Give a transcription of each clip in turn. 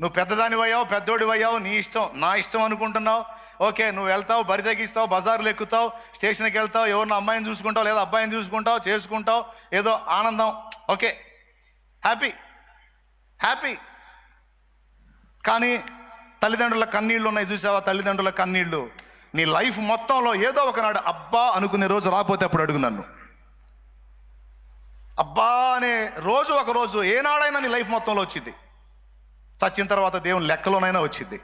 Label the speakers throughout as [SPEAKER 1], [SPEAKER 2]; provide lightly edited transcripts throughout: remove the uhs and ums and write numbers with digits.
[SPEAKER 1] నువ్వు పెద్దదానివయ్యావు, పెద్దోడివయ్యావు, నీ ఇష్టం, నా ఇష్టం అనుకుంటున్నావు. ఓకే, నువ్వు వెళ్తావు, బరి తగ్గిస్తావు, బజార్లు ఎక్కుతావు, స్టేషన్కి వెళ్తావు, ఎవరిని అమ్మాయిని చూసుకుంటావు లేదా అబ్బాయిని చూసుకుంటావు, చేసుకుంటావు, ఏదో ఆనందం. Okay, happy happy. కానీ తల్లిదండ్రుల కన్నీళ్ళు ఉన్నాయి చూసావా? తల్లిదండ్రుల కన్నీళ్ళు నీ లైఫ్ మొత్తంలో ఏదో ఒకనాడు అబ్బా అనుకునే రోజు రాకపోతే అప్పుడు అడుగు నన్ను. అబ్బా అనే రోజు ఒక రోజు ఏనాడైనా నీ లైఫ్ మొత్తంలో వచ్చింది. చచ్చిన తర్వాత దేవుని లెక్కలోనైనా వచ్చింది.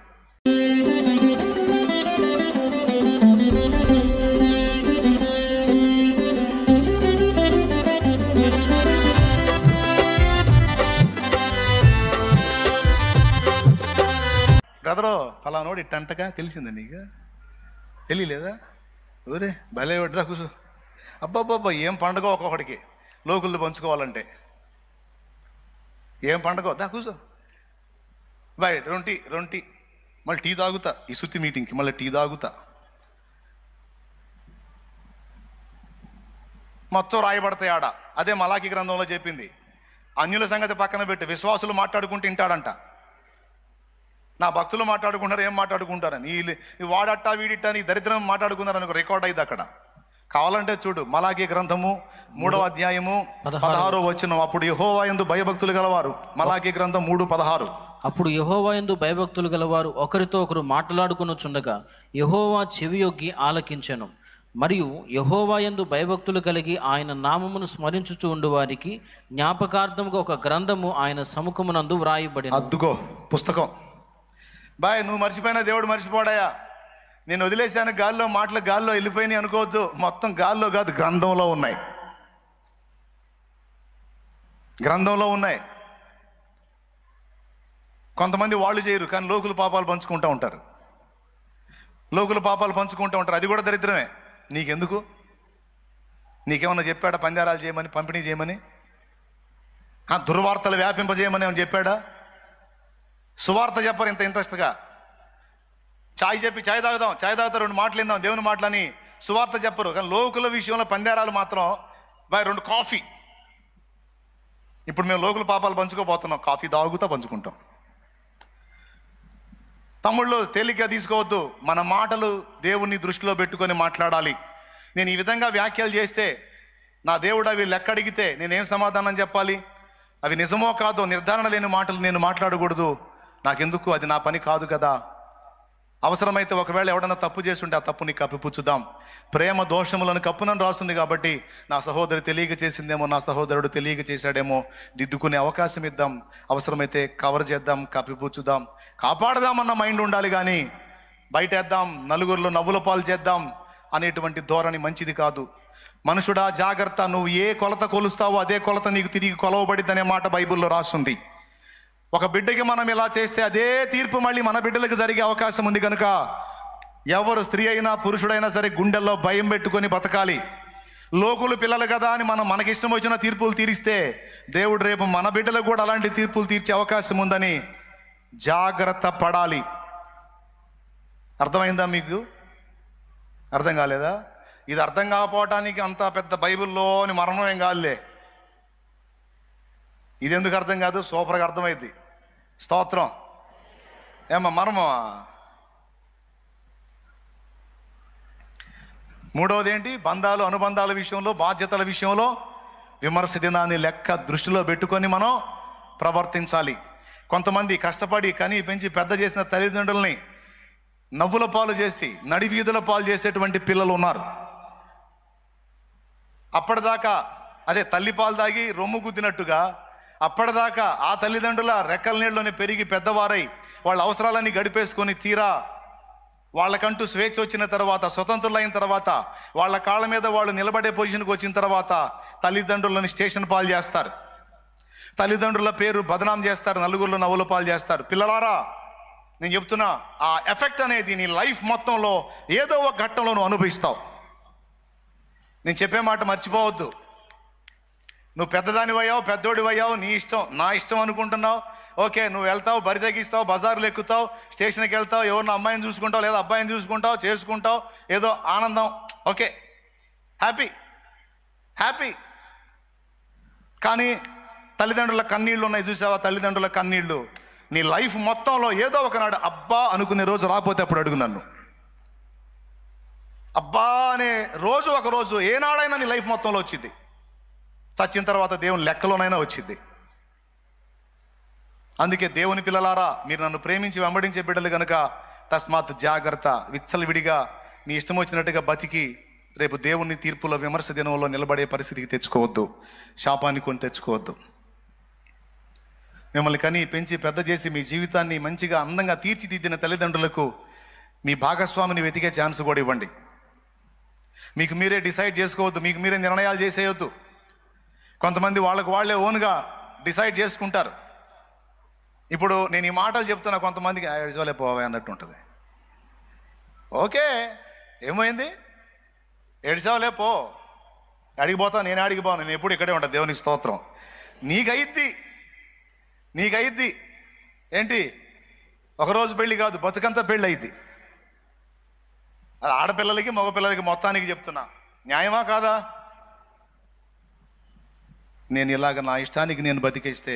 [SPEAKER 1] బ్రదరు ఫలానోడు ఇట్టంటగా తెలిసిందా నీకు? తెలియలేదా? ఊరే భలే పడ్డా కూర్చో. అబ్బాబ్బా ఏం పండుగ ఒక్కొక్కడికి లోకులది పంచుకోవాలంటే. ఏం పండుగ దా కూర్చో. బాయ్ రొంటి మళ్ళీ టీ తాగుతా. ఈ సుత్తి మీటింగ్కి మళ్ళీ టీ తాగుతా. మొత్తం రాయబడతాయి ఆడ. అదే మలాకి గ్రంథంలో చెప్పింది. అన్యుల సంగతి పక్కన పెట్టి విశ్వాసులు మాట్లాడుకుంటూ తింటాడంట. నా భక్తులు మాట్లాడుకుంటారు, ఏం మాట్లాడుకుంటారని, ఈ వాడట్టా వీడిట్టా అని దరిద్రం మాట్లాడుకున్నారని ఒక రికార్డ్ అయింది అక్కడ. కావాలంటే చూడు, మలాకి గ్రంథము 3వ అధ్యాయము 16వ వచనం. అప్పుడు యెహోవా యందు భయభక్తులు గలవారు. మలాకి గ్రంథం 3:16.
[SPEAKER 2] అప్పుడు యెహోవా యందు భయభక్తులు గలవారు ఒకరితో ఒకరు మాట్లాడుకొనుచుండగా యెహోవా చెవియొగ్గి ఆలకించెను. మరియు యెహోవా యందు భయభక్తులు కలిగి ఆయన నామమును స్మరించుచు ఉండు వారికి జ్ఞాపకార్థముగా ఒక గ్రంథము ఆయన సముఖమునందు వ్రాయబడింది.
[SPEAKER 1] అద్దుకో పుస్తకం. బాయ్, నువ్వు మర్చిపోయినా దేవుడు మర్చిపోడాయా? నేను వదిలేశాను గాల్లో, మాటలు గాల్లో వెళ్ళిపోయినాయి అనుకోవద్దు. మొత్తం గాల్లో కాదు, గ్రంథంలో ఉన్నాయి. గ్రంథంలో ఉన్నాయి. కొంతమంది వాళ్ళు చేయరు, కానీ లోకుల పాపాలు పంచుకుంటూ ఉంటారు. లోకుల పాపాలు పంచుకుంటూ ఉంటారు. అది కూడా దరిద్రమే. నీకెందుకు? నీకేమన్నా చెప్పాడా పందారాలు చేయమని, పంపిణీ చేయమని, దుర్వార్తలు వ్యాపింపజేయమని ఏమని చెప్పాడా? సువార్త చెప్పరు ఇంత ఇంట్రెస్ట్గా. చాయ్ చెప్పి చాయ్ తాగుతాం, చాయ్ తాగుతా 2 మాటలు విందాం దేవుని మాటలని సువార్త చెప్పరు. కానీ లోకుల విషయంలో పందేరాలు మాత్రం బాయ్ 2 కాఫీ. ఇప్పుడు మేము లోకుల పాపాలు పంచుకోబోతున్నాం, కాఫీ తాగుతా పంచుకుంటాం. తమ్ముళ్ళు తేలిగ్గా తీసుకోవద్దు. మన మాటలు దేవుణ్ణి దృష్టిలో పెట్టుకొని మాట్లాడాలి. నేను ఈ విధంగా వ్యాఖ్యలు చేస్తే నా దేవుడు అవి లెక్క అడిగితే నేనేం సమాధానం చెప్పాలి? అవి నిజమో కాదో నిర్ధారణ లేని మాటలు నేను మాట్లాడకూడదు. నాకెందుకు? అది నా పని కాదు కదా. అవసరమైతే ఒకవేళ ఎవడన్నా తప్పు చేస్తుంటే ఆ తప్పుని కప్పిపుచ్చుదాం. ప్రేమ దోషములను కప్పునని రాస్తుంది కాబట్టి నా సహోదరు తెలియక చేసిందేమో, నా సహోదరుడు తెలియక చేశాడేమో, దిద్దుకునే అవకాశం ఇద్దాం. అవసరమైతే కవర్ చేద్దాం, కప్పిపుచ్చుదాం, కాపాడదామన్న మైండ్ ఉండాలి. కానీ బయటేద్దాం, నలుగురిలో నవ్వుల పాలు చేద్దాం అనేటువంటి ధోరణి మంచిది కాదు. మనుషుడా జాగ్రత్త, నువ్వు ఏ కొలత కొలుస్తావో అదే కొలత నీకు తిరిగి కొలవబడిద్ది అనే మాట బైబిల్లో రాస్తుంది. ఒక బిడ్డకి మనం ఇలా చేస్తే అదే తీర్పు మళ్ళీ మన బిడ్డలకు జరిగే అవకాశం ఉంది. కనుక ఎవరు స్త్రీ అయినా పురుషుడైనా సరే గుండెల్లో భయం పెట్టుకొని బతకాలి. లోకులు పిల్లలు కదా అని మనకిష్టం వచ్చిన తీర్పులు తీరిస్తే దేవుడు రేపు మన బిడ్డలకు కూడా అలాంటి తీర్పులు తీర్చే అవకాశం ఉందని జాగ్రత్త పడాలి. అర్థమైందా మీకు? అర్థం కాలేదా? ఇది అర్థం కాకపోవటానికి అంత పెద్ద బైబిల్లోని మరణం ఏం కాదులే. ఇది ఎందుకు అర్థం కాదు? సూపర్గా అర్థమైంది. స్తోత్రం. ఏమో మర్మమా? 3వది ఏంటి? బంధాలు, అనుబంధాల విషయంలో, బాధ్యతల విషయంలో విమర్శ దినాన్ని లెక్క దృష్టిలో పెట్టుకొని మనం ప్రవర్తించాలి. కొంతమంది కష్టపడి కని పెంచి పెద్ద చేసిన తల్లిదండ్రుల్ని నవ్వుల పాలు చేసి నడి వీధుల పాలు చేసేటువంటి పిల్లలు ఉన్నారు. అప్పటిదాకా అదే తల్లి పాలు తాగి రొమ్ము గుద్దినట్టుగా అప్పటిదాకా ఆ తల్లిదండ్రుల రెక్కల నీళ్ళలోనే పెరిగి పెద్దవారై వాళ్ళ అవసరాలన్నీ గడిపేసుకొని తీరా వాళ్ళకంటూ స్వేచ్ఛ వచ్చిన తర్వాత, స్వతంత్రులైన తర్వాత, వాళ్ళ కాళ్ళ మీద వాళ్ళు నిలబడే పొజిషన్కి వచ్చిన తర్వాత తల్లిదండ్రులను స్టేషన్ పాలు చేస్తారు. తల్లిదండ్రుల పేరు బదనాం చేస్తారు, నలుగురిలో నవ్వుల పాలు చేస్తారు. పిల్లలారా, నేను చెప్తున్నా, ఆ ఎఫెక్ట్ అనేది నీ లైఫ్ మొత్తంలో ఏదో ఒక ఘట్టంలో నువ్వు అనుభవిస్తావు. నేను చెప్పే మాట మర్చిపోవద్దు. నువ్వు పెద్దదానివయ్యావు, పెద్దోడివయ్యావు, నీ ఇష్టం, నా ఇష్టం అనుకుంటున్నావు. ఓకే, నువ్వు వెళ్తావు, బరి తగ్గిస్తావు, బజార్లు ఎక్కుతావు, స్టేషన్కి వెళ్తావు, ఎవరిని అమ్మాయిని చూసుకుంటావు లేదా అబ్బాయిని చూసుకుంటావు, చేసుకుంటావు, ఏదో ఆనందం. Okay, happy happy. కానీ తల్లిదండ్రుల కన్నీళ్ళు ఉన్నాయి చూసావా? తల్లిదండ్రుల కన్నీళ్ళు నీ లైఫ్ మొత్తంలో ఏదో ఒకనాడు అబ్బా అనుకునే రోజు రాకపోతే అప్పుడు అడుగు నన్ను. అబ్బా అనే రోజు ఒక రోజు ఏనాడైనా నీ లైఫ్ మొత్తంలో వచ్చింది. చచ్చిన తర్వాత దేవుని లెక్కలోనైనా వచ్చింది. అందుకే దేవుని పిల్లలారా, మీరు నన్ను ప్రేమించి వెంబడించే బిడ్డలు కనుక తస్మాత్ జాగ్రత్త. విచ్చలవిడిగా నీ ఇష్టం వచ్చినట్టుగా బతికి రేపు దేవుని తీర్పులో విమర్శ దినంలో నిలబడే పరిస్థితికి తెచ్చుకోవద్దు. శాపాన్ని కొని తెచ్చుకోవద్దు. మిమ్మల్ని కని పెంచి పెద్ద చేసి మీ జీవితాన్ని మంచిగా అందంగా తీర్చిదిద్దిన తల్లిదండ్రులకు మీ భాగస్వామిని వెతికే ఛాన్స్ కూడా ఇవ్వండి. మీకు మీరే డిసైడ్ చేసుకోవద్దు, మీకు మీరే నిర్ణయాలు చేసేయొద్దు. కొంతమంది వాళ్ళకు వాళ్ళే ఓన్గా డిసైడ్ చేసుకుంటారు. ఇప్పుడు నేను ఈ మాటలు చెప్తున్నా, కొంతమందికి ఏడ్చోలే పోవే అన్నట్టు ఉంటుంది. ఓకే, ఏమైంది, ఏడ్చావులే పో, అడిగిపోతా, నేను అడిగిపోను, నేను ఎప్పుడు ఇక్కడే ఉంటాను. దేవునికి స్తోత్రం. నీకయిద్ది ఏంటి, ఒకరోజు పెళ్ళి కాదు, బతుకంతా పెళ్ళి అయింది. అది ఆడపిల్లలకి మగపిల్లలకి మొత్తానికి చెప్తున్నా. న్యాయమా కాదా? నేను ఇలాగ నా ఇష్టానికి నేను బతికేస్తే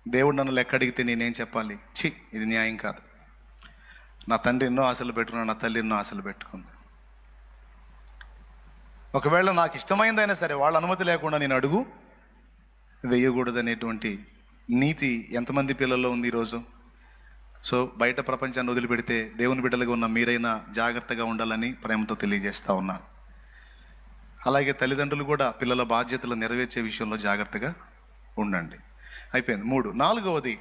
[SPEAKER 1] దేవుడు నన్ను లెక్క అడిగితే నేనేం చెప్పాలి? ఛీ, ఇది న్యాయం కాదు. నా తండ్రి ఎన్నో ఆశలు పెట్టుకున్నాడు, నా తల్లి ఎన్నో ఆశలు పెట్టుకుంది. ఒకవేళ నాకు ఇష్టమైందైనా సరే వాళ్ళ అనుమతి లేకుండా నేను అడుగు వేయకూడదు అనేటువంటి నీతి ఎంతమంది పిల్లల్లో ఉంది ఈరోజు? సో బయట ప్రపంచాన్ని వదిలిపెడితే దేవుని బిడ్డలుగా ఉన్న మీరైనా జాగ్రత్తగా ఉండాలని ప్రేమతో తెలియజేస్తా ఉన్నాను. అలాగే తల్లిదండ్రులు కూడా పిల్లల బాధ్యతలు నెరవేర్చే విషయంలో జాగ్రత్తగా ఉండండి. అయిపోయింది. 3. 4వది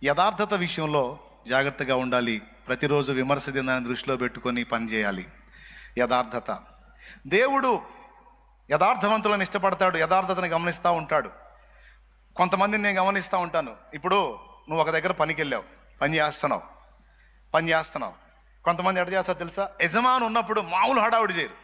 [SPEAKER 1] యథార్థత విషయంలో జాగ్రత్తగా ఉండాలి. ప్రతిరోజు విమర్శ దినాన్ని దృష్టిలో పెట్టుకొని పనిచేయాలి. యథార్థత. దేవుడు యథార్థవంతులను ఇష్టపడతాడు, యథార్థతను గమనిస్తూ ఉంటాడు. కొంతమందిని నేను గమనిస్తూ ఉంటాను. ఇప్పుడు నువ్వు ఒక దగ్గర పనికి వెళ్ళావు, పని చేస్తున్నావు. కొంతమంది ఎట్లా చేస్తారు తెలుసా? యజమాని ఉన్నప్పుడు మామూలు హడావుడి చేయరు.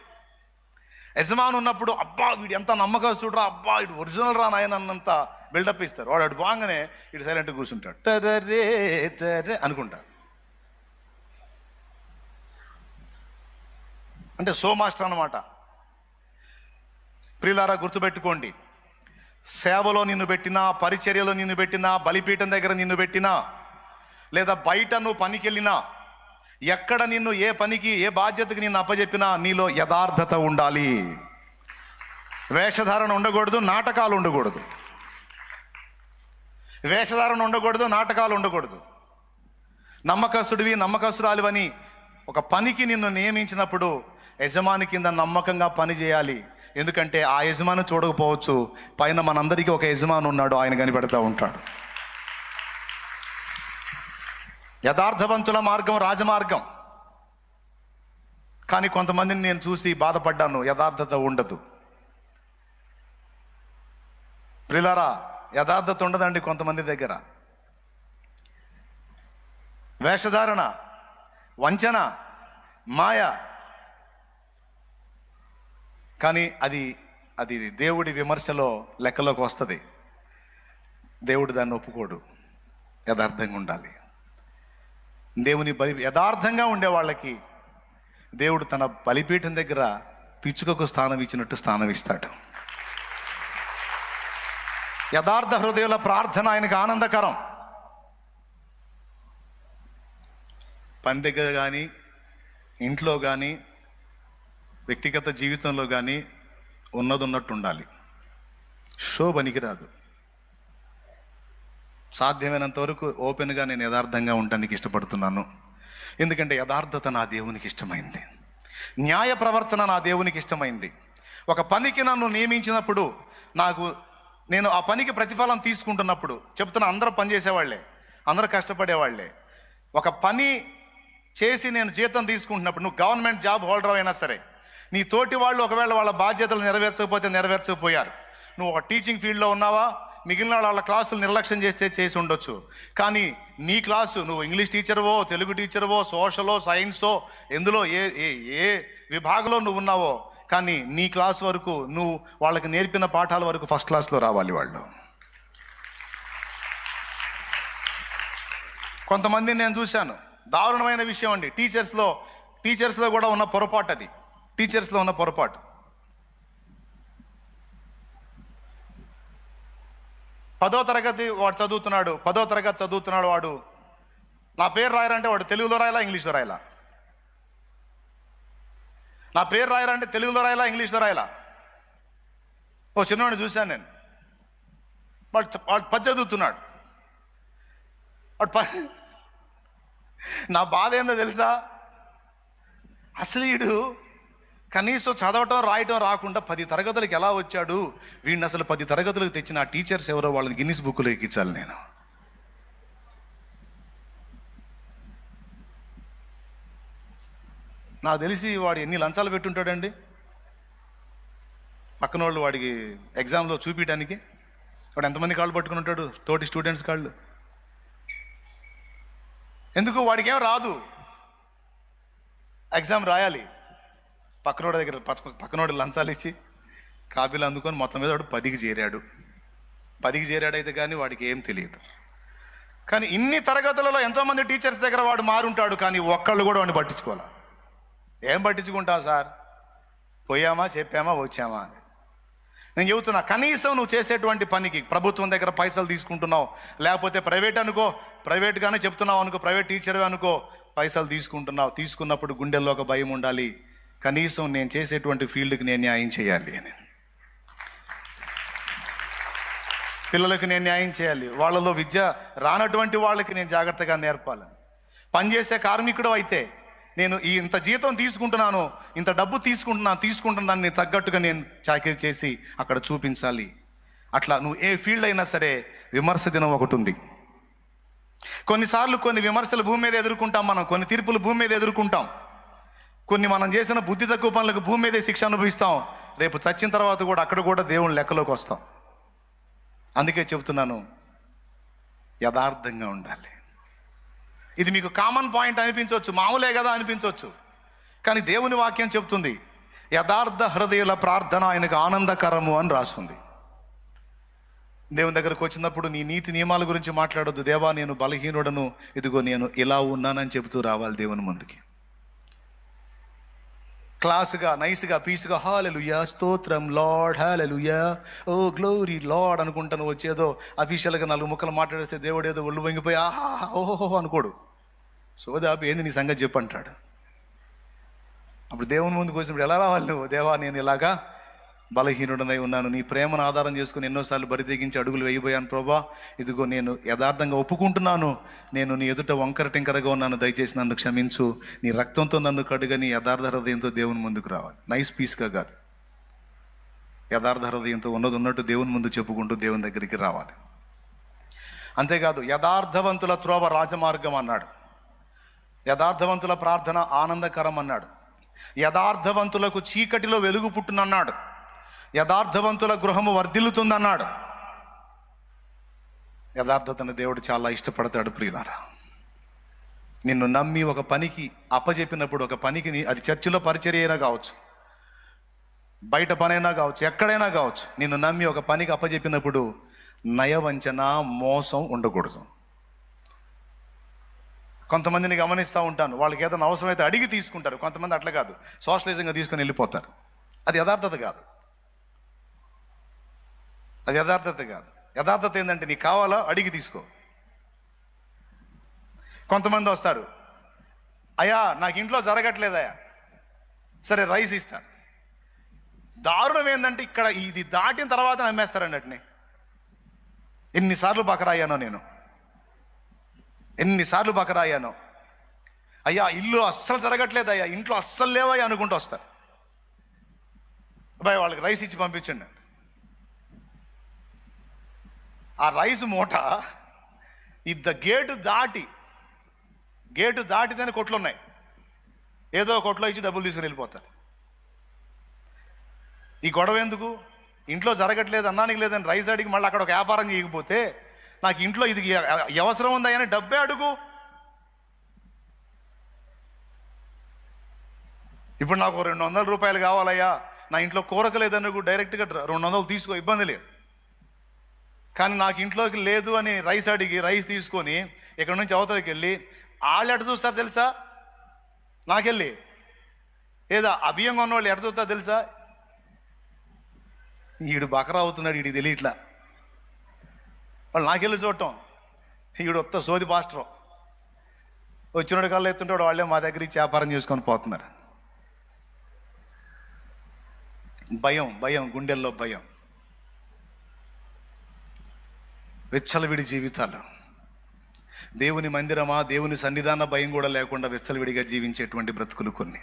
[SPEAKER 1] యజమాని ఉన్నప్పుడు అబ్బా వీడు ఎంత నమ్మకస్తుడు రా, అబ్బా ఇటు ఒరిజినల్ రా నాయన అన్నంత బిల్డప్ ఇస్తారు. వాడు అటు బాగానే ఇటు సైలెంట్గా కూర్చుంటాడు, తరే అనుకుంటాడు. అంటే సో మాస్టర్ అన్నమాట. ప్రియులారా, గుర్తుపెట్టుకోండి, సేవలో నిన్ను పెట్టినా, పరిచర్యలో నిన్ను పెట్టినా, బలిపీఠం దగ్గర నిన్ను పెట్టినా, లేదా బయట నువ్వు పనికి వెళ్ళినా, ఎక్కడ నిన్ను ఏ పనికి ఏ బాధ్యతకి నిన్ను అప్పచెప్పినా నీలో యథార్థత ఉండాలి. వేషధారణ ఉండకూడదు, నాటకాలు ఉండకూడదు. వేషధారణ ఉండకూడదు, నాటకాలు ఉండకూడదు. నమ్మకస్తుడివి, నమ్మకస్తురాలివని ఒక పనికి నిన్ను నియమించినప్పుడు యజమాని కింద నమ్మకంగా పని చేయాలి. ఎందుకంటే ఆ యజమాని చూడకపోవచ్చు, పైన మనందరికీ ఒక యజమాని ఉన్నాడు, ఆయన కనిపెడతా ఉంటాడు. యథార్థవంతుల మార్గం రాజమార్గం. కానీ కొంతమందిని నేను చూసి బాధపడ్డాను, యథార్థత ఉండదు. ప్రియులారా, యథార్థత ఉండదండి కొంతమంది దగ్గర. వేషధారణ, వంచన, మాయ. కానీ అది దేవుడి విమర్శలో లెక్కలోకి వస్తుంది. దేవుడు దాన్ని ఒప్పుకోడు. యథార్థంగా ఉండాలి. దేవుని యథార్థంగా ఉండే వాళ్ళకి దేవుడు తన బలిపీఠం దగ్గర పిచ్చుకకు స్థానం ఇచ్చినట్టు స్థానం ఇస్తాడు. యథార్థ హృదయాల ప్రార్థన ఆయనకు ఆనందకరం. పని దగ్గర కానీ, ఇంట్లో కానీ, వ్యక్తిగత జీవితంలో కానీ ఉన్నది ఉన్నట్టు ఉండాలి. షో పనికిరాదు. సాధ్యమైనంత వరకు ఓపెన్గా నేను యథార్థంగా ఉండడానికి ఇష్టపడుతున్నాను. ఎందుకంటే యథార్థత నా దేవునికి ఇష్టమైంది. న్యాయ ప్రవర్తన నా దేవునికి ఇష్టమైంది. ఒక పనికి నన్ను నియమించినప్పుడు నేను ఆ పనికి ప్రతిఫలం తీసుకుంటున్నప్పుడు, చెప్తున్నా, అందరూ పనిచేసేవాళ్లే, అందరూ కష్టపడేవాళ్లే. ఒక పని చేసి నేను జీతం తీసుకుంటున్నప్పుడు, నువ్వు గవర్నమెంట్ జాబ్ హోల్డర్ అయినా సరే, నీ తోటి వాళ్ళు ఒకవేళ వాళ్ళ బాధ్యతలు నెరవేర్చకపోయారు. నువ్వు ఒక టీచింగ్ ఫీల్డ్లో ఉన్నావా, మిగిలిన వాళ్ళ క్లాసులు నిర్లక్ష్యం చేసి ఉండొచ్చు. కానీ నీ క్లాసు, నువ్వు ఇంగ్లీష్ టీచర్వో, తెలుగు టీచర్వో, సోషలో, సైన్సో, ఎందులో ఏ విభాగంలో నువ్వు ఉన్నావో, కానీ నీ క్లాస్ వరకు నువ్వు వాళ్ళకి నేర్పిన పాఠాల వరకు ఫస్ట్ క్లాస్లో రావాలి వాళ్ళు. కొంతమందిని నేను చూశాను, దారుణమైన విషయం అండి. టీచర్స్లో కూడా ఉన్న పొరపాటు అది. టీచర్స్లో ఉన్న పొరపాటు, 10వ తరగతి వాడు చదువుతున్నాడు, 10వ తరగతి చదువుతున్నాడు వాడు. నా పేరు రాయరంటే వాడు తెలుగులో రాయాలా, ఇంగ్లీష్లో రాయాలా? నా పేరు రాయరంటే తెలుగులో రాయాలా, ఇంగ్లీష్లో రాయాలా? ఓ చిన్నవాడిని చూశాను నేను, వాడు 10 చదువుతున్నాడు. నా బాధ ఏందో తెలుసా? అసలు వీడు కనీసం చదవటం రాయటం రాకుండా 10 తరగతులకు ఎలా వచ్చాడు? వీడిని అసలు 10 తరగతులకు తెచ్చిన ఆ టీచర్స్ ఎవరో వాళ్ళని గిన్నిస్ బుక్లో ఎక్కించాలి నేను. నాకు తెలిసి వాడు ఎన్ని లంచాలు పెట్టుంటాడండి పక్కన వాళ్ళు వాడికి ఎగ్జామ్లో చూపించడానికి. వాడు ఎంతమంది కాళ్ళు పట్టుకుని ఉంటాడు, తోటి స్టూడెంట్స్ కాళ్ళు. ఎందుకు? వాడికి ఏం రాదు, ఎగ్జామ్ రాయాలి. పక్కనోడి దగ్గర పక్కనోడి లంచాలు ఇచ్చి కాపీలు అందుకొని మొత్తం మీద వాడు 10కి చేరాడు. 10కి చేరాడైతే కానీ వాడికి ఏం తెలియదు. కానీ ఇన్ని తరగతులలో ఎంతోమంది టీచర్స్ దగ్గర వాడు మారుంటాడు, కానీ ఒక్కళ్ళు కూడా వాడిని పట్టించుకోవాలి. ఏం పట్టించుకుంటావు సార్, పోయామా చెప్పామా వచ్చామా అని. నేను చెబుతున్నా, కనీసం నువ్వు చేసేటువంటి పనికి ప్రభుత్వం దగ్గర పైసలు తీసుకుంటున్నావు, లేకపోతే ప్రైవేట్ అనుకో, ప్రైవేట్గానే చెప్తున్నావు అనుకో, ప్రైవేట్ టీచర్ అనుకో, పైసలు తీసుకుంటున్నావు. తీసుకున్నప్పుడు గుండెల్లో ఒక భయం ఉండాలి, కనీసం నేను చేసేటువంటి ఫీల్డ్కి నేను న్యాయం చేయాలి అని. పిల్లలకు నేను న్యాయం చేయాలి, వాళ్ళలో విద్య రానటువంటి వాళ్ళకి నేను జాగ్రత్తగా నేర్పాలని. పనిచేసే కార్మికుడు అయితే నేను ఇంత జీతం తీసుకుంటున్నాను, ఇంత డబ్బు తీసుకుంటున్నాను తగ్గట్టుగా నేను చాకరీ చేసి అక్కడ చూపించాలి. అట్లా నువ్వు ఏ ఫీల్డ్ అయినా సరే విమర్శ దినం ఒకటి ఉంది. కొన్నిసార్లు కొన్ని విమర్శలు భూమి మీద ఎదుర్కొంటాం మనం, కొన్ని తీర్పులు భూమి మీద ఎదుర్కొంటాం, కొన్ని మనం చేసిన బుద్ధి తక్కువ పనులకు భూమి మీదే శిక్ష అనుభవిస్తాం. రేపు చచ్చిన తర్వాత కూడా అక్కడ కూడా దేవుని లెక్కలోకి వస్తాం. అందుకే చెబుతున్నాను, యథార్థంగా ఉండాలి. ఇది మీకు కామన్ పాయింట్ అనిపించవచ్చు, మామూలే కదా అనిపించవచ్చు, కానీ దేవుని వాక్యం చెప్తుంది యథార్థ హృదయుల ప్రార్థన ఆయనకు ఆనందకరము అని రాస్తుంది. దేవుని దగ్గరకు వచ్చినప్పుడు నీ నీతి నియమాల గురించి మాట్లాడొద్దు. దేవా నేను బలహీనుడను, ఇదిగో నేను ఇలా ఉన్నానని చెబుతూ రావాలి దేవుని ముందుకి. క్లాసుగా నైస్గా పీస్గా హల్లెలూయా స్తోత్రం లార్డ్ హల్లెలూయా ఓ గ్లోరీ లార్డ్ అనుకుంటాను వచ్చేదో అఫీషియల్గా 4 ముక్కలు మాట్లాడితే దేవుడు ఏదో ఒళ్ళు వంగిపోయి ఆహా ఓహోహో అనుకోడు. సోదాపు ఏంది నీ సంగతి చెప్పంటాడు. అప్పుడు దేవుని ముందుకు వచ్చినప్పుడు ఎలా రావాలి నువ్వు? దేవా నేను ఇలాగా బలహీనుడనై ఉన్నాను, నీ ప్రేమను ఆధారం చేసుకుని ఎన్నోసార్లు బరి తెగించి అడుగులు వేయబోయాను ప్రభా, ఇదిగో నేను యథార్థంగా ఒప్పుకుంటున్నాను, నేను నీ ఎదుట వంకర టింకరగా ఉన్నాను, దయచేసి నన్ను క్షమించు, నీ రక్తంతో నన్ను కడుగని యథార్థ హృదయంతో దేవుని ముందుకు రావాలి. నైస్ పీస్గా కాదు, యథార్థ హృదయంతో ఉన్నట్టు దేవుని ముందు చెప్పుకుంటూ దేవుని దగ్గరికి రావాలి. అంతేకాదు యథార్థవంతుల త్రోవ రాజమార్గం అన్నాడు, యథార్థవంతుల ప్రార్థన ఆనందకరం అన్నాడు, యథార్థవంతులకు చీకటిలో వెలుగు పుట్టునన్నాడు, యథార్థవంతుల గృహము వర్ధిల్లుతుందన్నాడు. యథార్థతను దేవుడు చాలా ఇష్టపడతాడు ప్రియులారా. నిన్ను నమ్మి ఒక పనికి అప్పచెప్పినప్పుడు, ఒక పనికి అది చర్చిలో పరిచర్య అయినా కావచ్చు, బయట పనైనా కావచ్చు, ఎక్కడైనా కావచ్చు, నిన్ను నమ్మి ఒక పనికి అప్పచెప్పినప్పుడు నయవంచన మోసం ఉండకూడదు. కొంతమందిని గమనిస్తూ ఉంటాను, వాళ్ళకి ఏదైనా అవసరమైతే అడిగి తీసుకుంటారు, కొంతమంది అట్లా కాదు, సోషలిజంగా తీసుకొని వెళ్ళిపోతారు. అది యథార్థత కాదు, అది యథార్థత కాదు. యథార్థత ఏంటంటే నీకు కావాలా అడిగి తీసుకో. కొంతమంది వస్తారు, అయ్యా నాకు ఇంట్లో జరగట్లేదయ్యా, సరే రైస్ ఇస్తాడు. దారుణం ఏంటంటే ఇక్కడ ఇది దాటిన తర్వాత నమ్మేస్తారండి అట్నే. ఎన్నిసార్లు బకరాయానో నేను, ఎన్నిసార్లు బకరాయానో. అయ్యా ఇల్లు అస్సలు జరగట్లేదయ్యా, ఇంట్లో అస్సలు లేవయ్యా అనుకుంటూ వస్తారు. అబ్బాయి వాళ్ళకి రైస్ ఇచ్చి పంపించండి. ఆ రైస్ మూట గేటు దాటితేనే కొట్లు ఉన్నాయి, ఏదో కొట్లో ఇచ్చి డబ్బులు తీసుకుని వెళ్ళిపోతారు. ఈ గొడవ ఎందుకు? ఇంట్లో జరగట్లేదు, అన్నానికి లేదని రైస్ అడిగి మళ్ళీ అక్కడ ఒక వ్యాపారం చేయకపోతే నాకు ఇంట్లో ఇది అవసరం ఉందా అని డబ్బే అడుగు. ఇప్పుడు నాకు 200 రూపాయలు కావాలయ్యా, నా ఇంట్లో కూరక లేదనుకో, డైరెక్ట్గా 200 తీసుకో, ఇబ్బంది లేదు. కానీ నాకు ఇంట్లోకి లేదు అని రైస్ అడిగి రైస్ తీసుకొని ఇక్కడ నుంచి అవతలకి వెళ్ళి వాళ్ళు ఎట చూస్తారు తెలుసా? నాకెళ్ళి ఏదో అభియంగా ఉన్నవాళ్ళు ఎట చూస్తారు తెలుసా? ఈడు బకరా అవుతున్నాడు, వీడికి తెలియట్లా. వాళ్ళు నాకెళ్ళి చూడటం, ఈడు వస్తా సోది పాస్టర్ వచ్చినోడు కల్లా ఎత్తుంటాడు, వాళ్ళే మా దగ్గర ఇచ్చి వ్యాపారం చేసుకొని పోతున్నారు. భయం, భయం, గుండెల్లో భయం, విచ్చలవిడి జీవితాలు. దేవుని మందిరమా, దేవుని సన్నిధాన భయం కూడా లేకుండా విచ్చలవిడిగా జీవించేటువంటి బ్రతుకులు కొన్ని.